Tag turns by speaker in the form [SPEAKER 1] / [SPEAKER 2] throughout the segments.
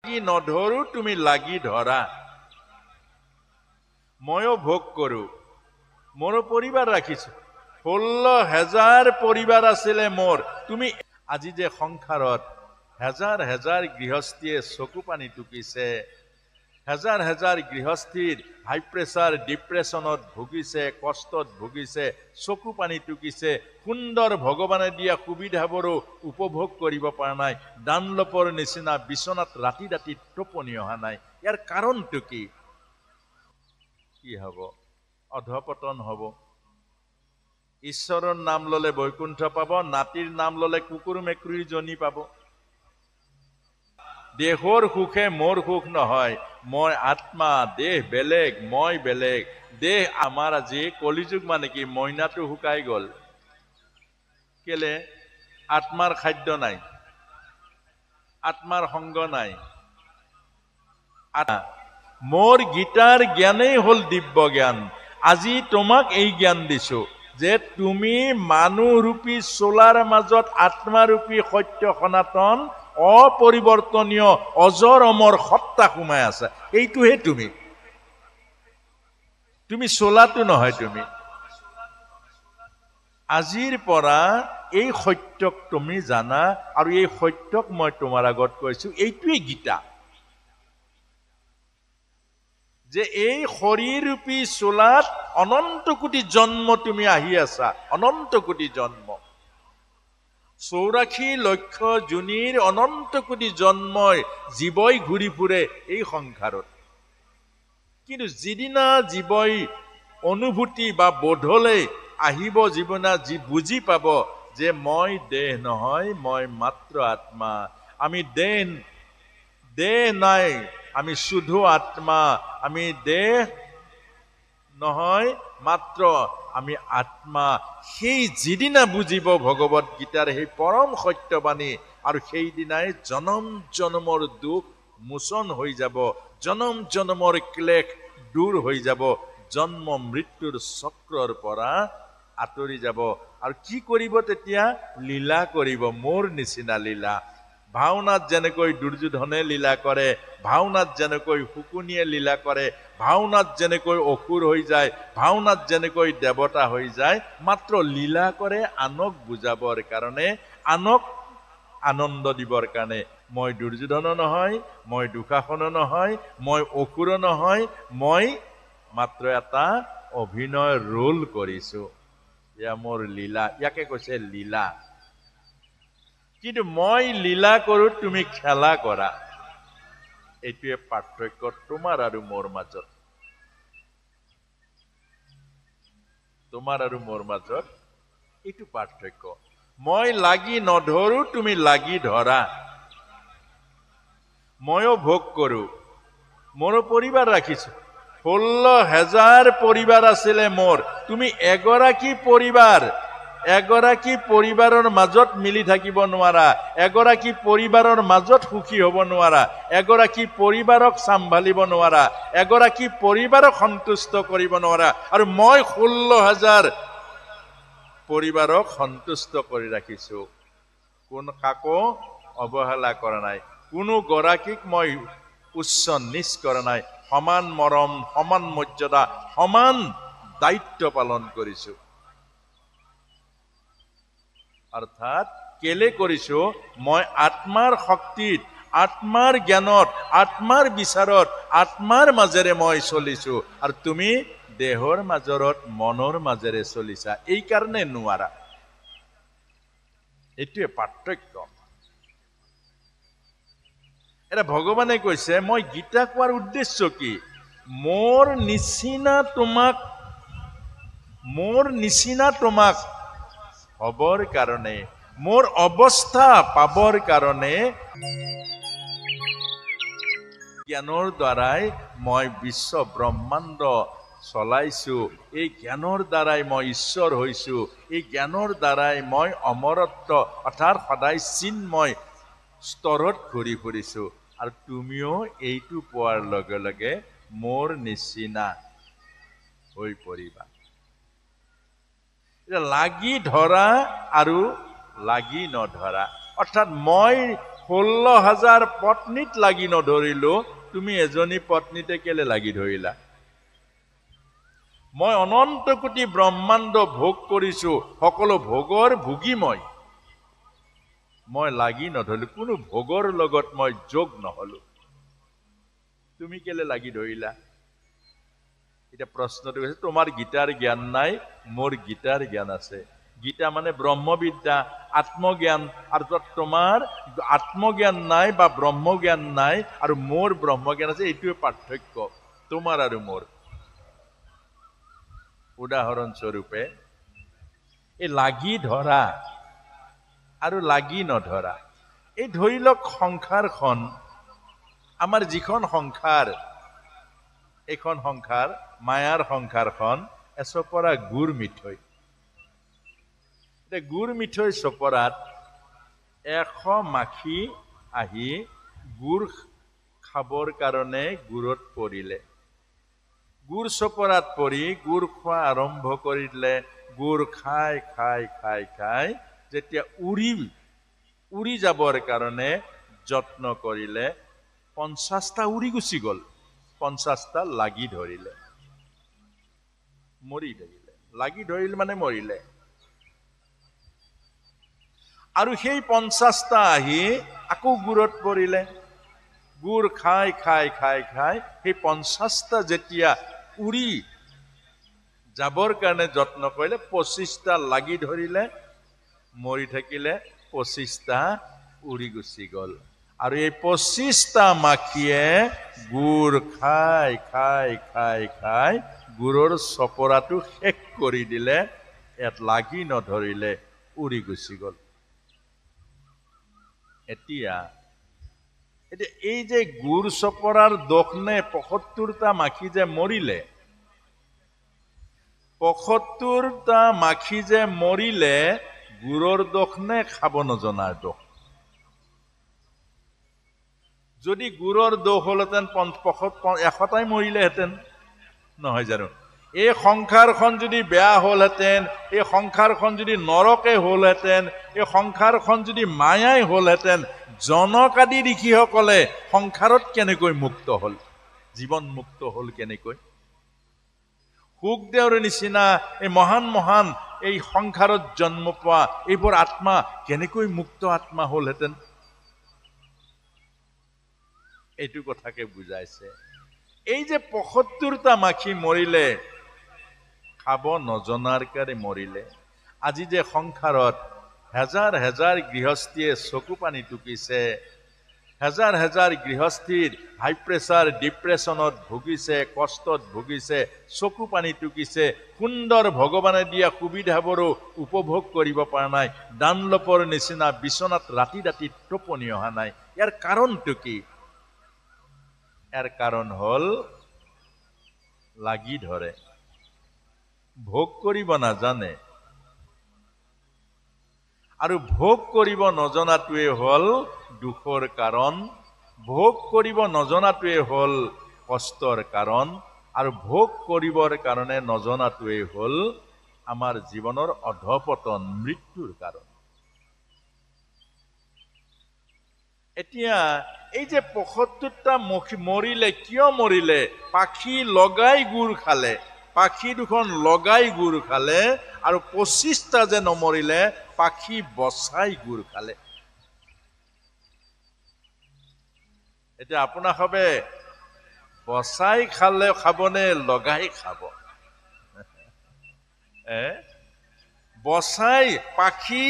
[SPEAKER 1] লাগি নধৰো তুমি লাগি ধৰা ময়ো ভোগ কৰো মোৰো পৰিবাৰ ৰাখিছো 16,000 পৰিবাৰ আছিলে মোৰ তুমি আজি যে সংসাৰত হাজাৰ হাজাৰ গৃহস্থীয়ে চকু পানী টুকিছে হাজাৰ হাজাৰ গৃহস্থীৰ হাই প্ৰেছাৰ ডিপ্ৰেছনত ভুগিছে কষ্টত ভুগিছে চকু পানী টুকিছে সুন্দৰ ভগৱানে দিয়া সুবিধাবোৰো উপভোগ কৰিব পৰা নাই ডানলপৰ নিচিনা বিছনাত ৰাতি ৰাতি টোপনি অহা নাই ইয়াৰ কাৰণটো কি হ'ব অধপতন হ'ব ঈশ্বৰৰ নাম ললে বৈকুণ্ঠ পাব নাতিৰ নাম ললে কুকুৰ মেকুৰীৰ জনী পাব দেহৰ সুখে মোৰ সুখ নহয় মই আত্মা দেহ বেলেগ মই বেলেগ দেহ আমাৰ আজি কলিযুগ মানে কি মইনাটো শুকাই গল কেলে আত্মাৰ খাদ্য নাই আত্মাৰ সংগ নাই মোৰ গীতাৰ জ্ঞানেই হল দিব্য জ্ঞান আজি তোমাক এই জ্ঞান দিছো যে তুমি মানুহৰূপী চোলাৰ মাজত আত্মাৰূপী সত্য সনাতন অপৰিৱৰ্তনীয় অজৰ অমৰ সত্তা সোমাই আছে এইটোহে তুমি চোলাটো নহয় তুমি আজিৰ পৰা এই সত্যক তুমি জানা আৰু এই সত্যক মই তোমাৰ আগত কৈছো এইটোৱে গীতা যে এই শৰীৰৰূপী চোলাত অনন্ত কোটি জন্ম তুমি আহি আছা অনন্ত কোটি জন্ম 84 লক্ষ জুনিৰ অনন্ত কোটি জন্মই জীৱই ঘূৰি ফুৰে এই সংসাৰত কিন্তু যিদিনা জীৱই অনুভূতি বা বোধলৈ আহিব জীৱনা যি বুজি পাব যে মই দেহ নহয় মই মাত্ৰ আত্মা আমি দেহ নাই আমি শুদ্ধ আত্মা আমি দেহ নহয় মাত্ৰ আমি আত্মা সেই যিদিনা বুজিব ভগৱত গীতাৰ সেই পৰম সত্যবাণী আৰু সেই দিনাই জনম জনমৰ দুখ মোচন হৈ যাব জনম জনমৰ ক্লেশ দূৰ হৈ যাব জন্ম মৃত্যুৰ চক্ৰৰ পৰা আঁতৰি যাব আৰু কি কৰিব তেতিয়া লীলা কৰিব মোৰ নিচিনা লীলা ভাওনাত যেনেকৈ দুৰ্যোধনে লীলা কৰে ভাওনাত যেনেকৈ শুকুনিয়ে লীলা কৰে ভাওনাত যেনেকৈ অসুৰ হৈ যায় ভাওনাত যেনেকৈ দেৱতা হৈ যায় মাত্ৰ লীলা কৰে আনক বুজাবৰ কাৰণে আনক আনন্দ দিবৰ কাৰণে মই দুৰ্যোধন নহয় মই দুঃশাসন নহয় মই অসুৰ নহয় মই মাত্ৰ এটা অভিনয় ৰোল কৰিছো এয়া মোৰ লীলা ইয়াকে কৈছে লীলা কিন্তু মই লীলা কৰো তুমি খেলা কৰা এইটোৱে পাৰ্থক্য তোমাৰ আৰু মোৰ মাজত এইটো পাৰ্থক্য মই লাগি নধৰো তুমি লাগি ধৰা ময়ো ভোগ কৰো মোৰো পৰিবাৰ ৰাখিছো 16,000 পৰিবাৰ আছিলে মোৰ তুমি এগৰাকী পৰিবাৰৰ মাজত মিলি থাকিব নোৱাৰা এগৰাকী পৰিবাৰৰ মাজত সুখী হ'ব নোৱাৰা এগৰাকী পৰিবাৰক চম্ভালিব নোৱাৰা এগৰাকী পৰিবাৰক সন্তুষ্ট কৰিব নোৱাৰা আৰু মই 16,000 পৰিবাৰক সন্তুষ্ট কৰি ৰাখিছো কোন কাকো অৱহেলা কৰা নাই কোনো গৰাকীক মই উচ্চ নিচ কৰা নাই সমান মৰম সমান মৰ্যাদা সমান দায়িত্ব পালন কৰিছো অৰ্থাৎ কেলে কৰিছো মই আত্মাৰ শক্তিত আত্মাৰ জ্ঞানত আত্মাৰ বিচাৰত আত্মাৰ মাজেৰে মই চলিছো আৰু তুমি দেহৰ মাজৰত মনৰ মাজেৰে চলিছা এই কাৰণে নোৱাৰা এইটোৱে পাৰ্থক্য এটা ভগৱানে কৈছে মই গীতা কোৱাৰ উদ্দেশ্য কি মোৰ নিচিনা তোমাক হবৰ কাৰণে মোৰ অৱস্থা পাবৰ কাৰণে জ্ঞানৰ দ্বাৰাই মই বিশ্ব ব্ৰহ্মাণ্ড চলাইছো এই জ্ঞানৰ দ্বাৰাই মই ঈশ্বৰ হৈছো এই জ্ঞানৰ দ্বাৰাই মই অমৰত্ব অৰ্থাৎ সদায় চিন্ময় স্তৰত ঘূৰি ফুৰিছো আৰু তুমিও এইটো পোৱাৰ লগে লগে মোৰ নিচিনা হৈ পৰিবা লাগি ধৰা আৰু লাগি নধৰা অৰ্থাৎ মই 16,000 পত্নীত লাগি নধৰিলো, তুমি এজনী পত্নীতে কেলে লাগি ধৰিলা? মই অনন্ত কোটি ব্ৰহ্মাণ্ড ভোগ কৰিছো, সকলো ভোগৰ ভোগী মই লাগি নধৰিলো, কোনো ভোগৰ লগত মই যোগ নহলো, তুমি কেলে লাগি ধৰিলা? এতিয়া প্ৰশ্নটো হৈছে, তোমাৰ গীতাৰ জ্ঞান নাই, মোৰ গীতাৰ জ্ঞান আছে। গীতা মানে ব্ৰহ্মবিদ্যা, আত্মজ্ঞান, আৰু তোমাৰ আত্মজ্ঞান নাই বা ব্ৰহ্মজ্ঞান নাই, আৰু মোৰ ব্ৰহ্মজ্ঞান আছে, এইটোৱে পাৰ্থক্য তোমাৰ আৰু মোৰ। উদাহৰণ স্বৰূপে, এই লাগি ধৰা আৰু লাগি নধৰা, এই ধৰি লওক সংসাৰখন, আমাৰ যিখন সংসাৰ, এইখন সংসাৰ, মায়াৰ সংসাৰখন এচপৰা গুড় মিঠৈ। গুড় মিঠৈ চপৰাত 100 মাখি আহি গুড় খাবৰ কাৰণে গুড়ত পৰিলে। গুড় চপৰাত পৰি গুড় খোৱা আৰম্ভ কৰি দিলে। গুড় খাই খাই খাই খাই যেতিয়া উৰি যাবৰ কাৰণে যত্ন কৰিলে, 50টা উৰি গুচি গল, 50টা লাগি ধৰিলে, মৰি ধৰিলে। লাগি ধৰিলে মানে মৰিলে। আৰু সেই 50টা আহি আকৌ গুড়ত পৰিলে। গুড় খাই খাই খাই খাই সেই 50টা যেতিয়া উৰি যাবৰ কাৰণে যত্ন কৰিলে, 25টা লাগি ধৰিলে, মৰি থাকিলে, 25টা উৰি গুচি গল। আৰু এই 25টা মাখিয়ে গুড় খাই খাই খাই খাই গুড়ৰ চপৰাটো শেষ কৰি দিলে, ইয়াত লাগি নধৰিলে, উৰি গুচি গল। এতিয়া এই যে গুড় চপৰাৰ দোষ নে 75টা মাখি যে মৰিলে, 75টা মাখি যে মৰিলে, গুড়ৰ দোষ নে খাব নজনাৰ দোষ? যদি গুড়ৰ দোষ হলহেঁতেন 100টাই মৰিলেহেঁতেন, নহয় জানো? এই সংসাৰখন যদি বেয়া হলহেঁতেন, এই সংসাৰখন যদি নৰকে হলহেঁতেন, এই সংসাৰখন যদি মায়াই হলহেঁতেন, জনক আদি ঋষিসকলে সংসাৰত কেনেকৈ মুক্ত হল, জীৱন মুক্ত হল কেনেকৈ? শুকদেৱৰ নিচিনা এই মহান মহান এই সংসাৰত জন্ম পোৱা এইবোৰ আত্মা কেনেকৈ মুক্ত আত্মা হলহেঁতেন? এইটো কথাকে বুজাইছে। এই যে 75টা মাখি মৰিলে, খাব নজনাৰ কাৰণে মৰিলে। আজি যে সংসাৰত হেজাৰ হেজাৰ গৃহস্থীয়ে চকু পানী টুকিছে, হেজাৰ হেজাৰ গৃহস্থীৰ হাই প্ৰেছাৰ, ডিপ্ৰেছনত ভুগিছে, কষ্টত ভুগিছে, চকু পানী টুকিছে, সুন্দৰ ভগৱানে দিয়া সুবিধাবোৰো উপভোগ কৰিব পৰা নাই, ডানলপৰ নিচিনা বিচনাত ৰাতি ৰাতি টোপনি অহা নাই। ইয়াৰ কাৰণটো কি? ইয়াৰ কাৰণ হল লাগি ধৰে, ভোগ কৰিব নাজানে। আৰু ভোগ কৰিব নজনাটোৱে হল দুখৰ কাৰণ, ভোগ কৰিব নজনাটোৱে হল কষ্টৰ কাৰণ, আৰু ভোগ কৰিবৰ কাৰণে নজনাটোৱে হল আমাৰ জীৱনৰ অধপতন, মৃত্যুৰ কাৰণ। এতিয়া এই যে 75টা মৰিলে, কিয় মৰিলে? পাখি লগাই গুড় খালে, পাখি দুখন লগাই গুড় খালে, আৰু 25টা যে নমৰিলে, পাখি বচাই গুড় খালে। এতিয়া আপোনাৰ হবে বচাই খালে খাবনে লগাই খাব? বচাই পাখি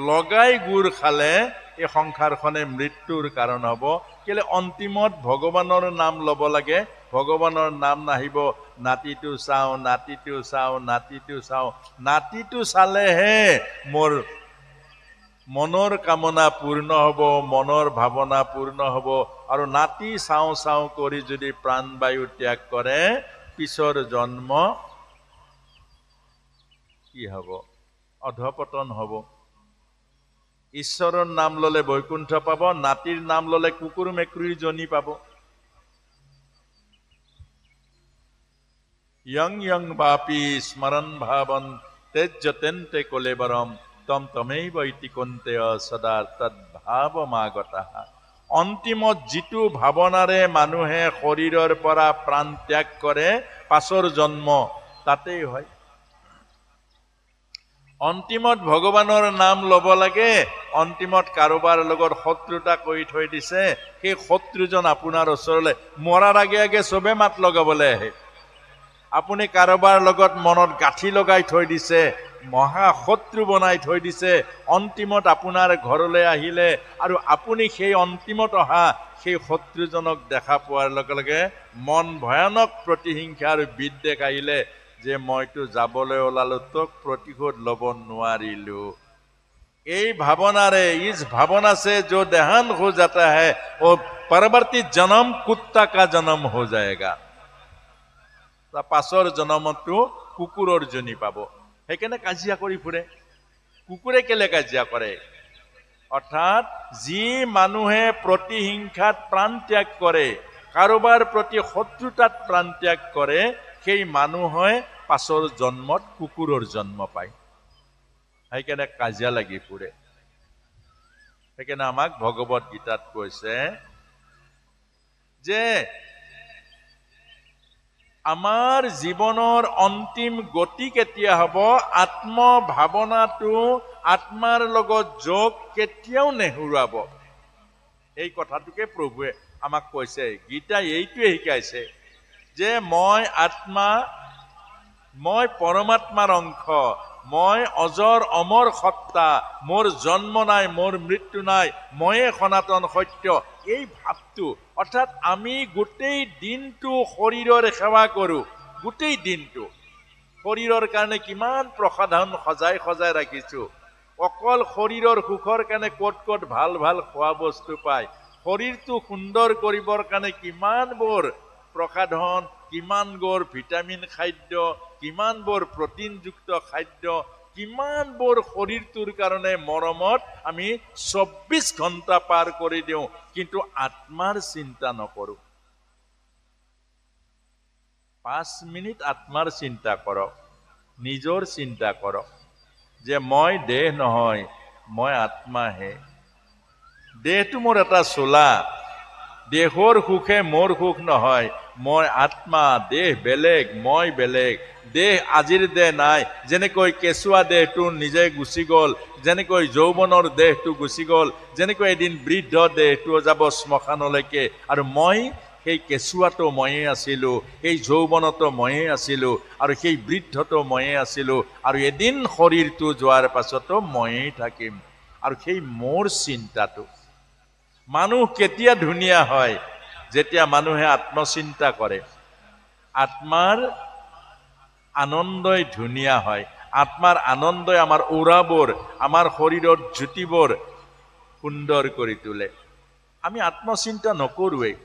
[SPEAKER 1] লগাই গুড় খালে এই সংসাৰখনে মৃত্যুৰ কাৰণ হব। কেলে? অন্তিমত ভগৱানৰ নাম লব লাগে, ভগৱানৰ নাম নাহিব, নাতিটো চাওঁ, নাতিটো চাওঁ, নাতিটো চাওঁ। নাতিটো চালেহে মোৰ মনৰ কামনা পূৰ্ণ হব, মনৰ ভাৱনা পূৰ্ণ হব। আৰু নাতি চাওঁ চাওঁ কৰি যদি প্ৰাণবায়ু ত্যাগ কৰে, পিছৰ জন্ম কি হব? অধপতন হব। ঈশ্বৰৰ নাম ললে বৈকুণ্ঠ পাব, নাতিৰ নাম ললে কুকুৰ মেকুৰীৰ জনী পাব। ইয়ং ইয়ং বাপি স্মৰণ ভাৱন তেজ্য তেন্তে কলেবৰম তম তমেইব ইতি কন্তেয় সদা তদ্ভাৱমাগতঃ। অন্তিমত যিটো ভাৱনাৰে মানুহে শৰীৰৰ পৰা প্ৰাণ ত্যাগ কৰে, পাছৰ জন্ম তাতেই হয়। অন্তিমত ভগৱানৰ নাম ল'ব লাগে, অন্তিমত কাৰোবাৰ লগত শত্ৰুতা কৰি থৈ দিছে, সেই শত্ৰুজন আপোনাৰ ওচৰলৈ মৰাৰ আগে আগে চবে মাত লগাবলৈ আহে। আপুনি কাৰোবাৰ লগত মনত গাঁঠি লগাই থৈ দিছে, মহা শত্ৰু বনাই থৈ দিছে, অন্তিমত আপোনাৰ ঘৰলৈ আহিলে আৰু আপুনি সেই অন্তিমত অহা সেই শত্ৰুজনক দেখা পোৱাৰ লগে লগে মন ভয়ানক প্ৰতিহিংসা আৰু বিদ্বেষ আহিলে যে মইতো যাবলৈ ওলালো, তোক প্ৰতিশোধ ল'ব নোৱাৰিলো। এই ভাৱনাৰে ইস भावना से जो देहांत हो जाता है वो परवर्ती जन्म कुत्ता का जन्म हो जाएगा। পাছৰ জন্মতো কুকুৰৰ জনী পাব। সেইকাৰণে কাজিয়া কৰি ফুৰে। কুকুৰে কেলে কাজিয়া কৰে? অৰ্থাৎ যি মানুহে প্ৰতিহিংসাত প্ৰাণ ত্যাগ কৰে, কাৰোবাৰ প্ৰতি শত্ৰুতাত প্ৰাণ ত্যাগ কৰে, সেই মানুহে পাছৰ জন্মত কুকুৰৰ জন্ম পায়। সেইকাৰণে কাজিয়া লাগি ফুৰে। সেইকাৰণে আমাক ভগৱত গীতাত কৈছে যে আমাৰ জীৱনৰ অন্তিম গতি কেতিয়া হ'ব? আত্ম ভাৱনাটো আত্মাৰ লগত যোগ কেতিয়াও নেহেৰুৱাব। এই কথাটোকে প্ৰভুৱে আমাক কৈছে। গীতাই এইটোৱে শিকাইছে যে মই আত্মা, মই পৰমাত্মাৰ অংশ, মই অজৰ অমৰ সত্তা, মোৰ জন্ম নাই, মোৰ মৃত্যু নাই, ময়ে সনাতন সত্য। এই ভাৱটো, অৰ্থাৎ আমি গোটেই দিনটো শৰীৰৰ সেৱা কৰোঁ। গোটেই দিনটো শৰীৰৰ কাৰণে কিমান প্ৰসাধন সজাই সজাই ৰাখিছোঁ। অকল শৰীৰৰ সুখৰ কাৰণে ক'ত ক'ত ভাল ভাল খোৱা বস্তু পায়। শৰীৰটো সুন্দৰ কৰিবৰ কাৰণে কিমানবোৰ প্ৰসাধন, কিমানবোৰ ভিটামিন খাদ্য, কিমানবোৰ প্ৰটিনযুক্ত খাদ্য, কিমানবোৰ শৰীৰটোৰ কাৰণে মৰমত আমি 24 ঘণ্টা পাৰ কৰি দিওঁ, কিন্তু আত্মাৰ চিন্তা নকৰোঁ। 5 মিনিট আত্মাৰ চিন্তা কৰক, নিজৰ চিন্তা কৰক যে মই দেহ নহয়, মই আত্মাহে। দেহটো মোৰ এটা চোলা, দেহৰ সুখে মোৰ সুখ নহয়, মই আত্মা। দেহ বেলেগ, মই বেলেগ। দেহ আজিৰ দেহ নাই। যেনেকৈ কেঁচুৱা দেহটো নিজে গুচি গ'ল, যেনেকৈ যৌৱনৰ দেহটো গুচি গ'ল, যেনেকৈ এদিন বৃদ্ধ দেহটো যাব শ্মশানলৈকে, আৰু মই সেই কেঁচুৱাটো ময়ে আছিলোঁ, সেই যৌৱনতো ময়ে আছিলোঁ, আৰু সেই বৃদ্ধটো ময়ে আছিলোঁ, আৰু এদিন শৰীৰটো যোৱাৰ পাছতো ময়েই থাকিম। আৰু সেই মোৰ চিন্তাটো। মানুহ কেতিয়া ধুনীয়া হয়? যেতিয়া মানুহে আত্মচিন্তা কৰে। আত্মাৰ আনন্দই ধুনীয়া হয়। আত্মাৰ আনন্দই আমাৰ ওৰাবোৰ, আমাৰ শৰীৰৰ জ্যোতিবোৰ সুন্দৰ কৰি তোলে। আমি আত্মচিন্তা নকৰোৱেই।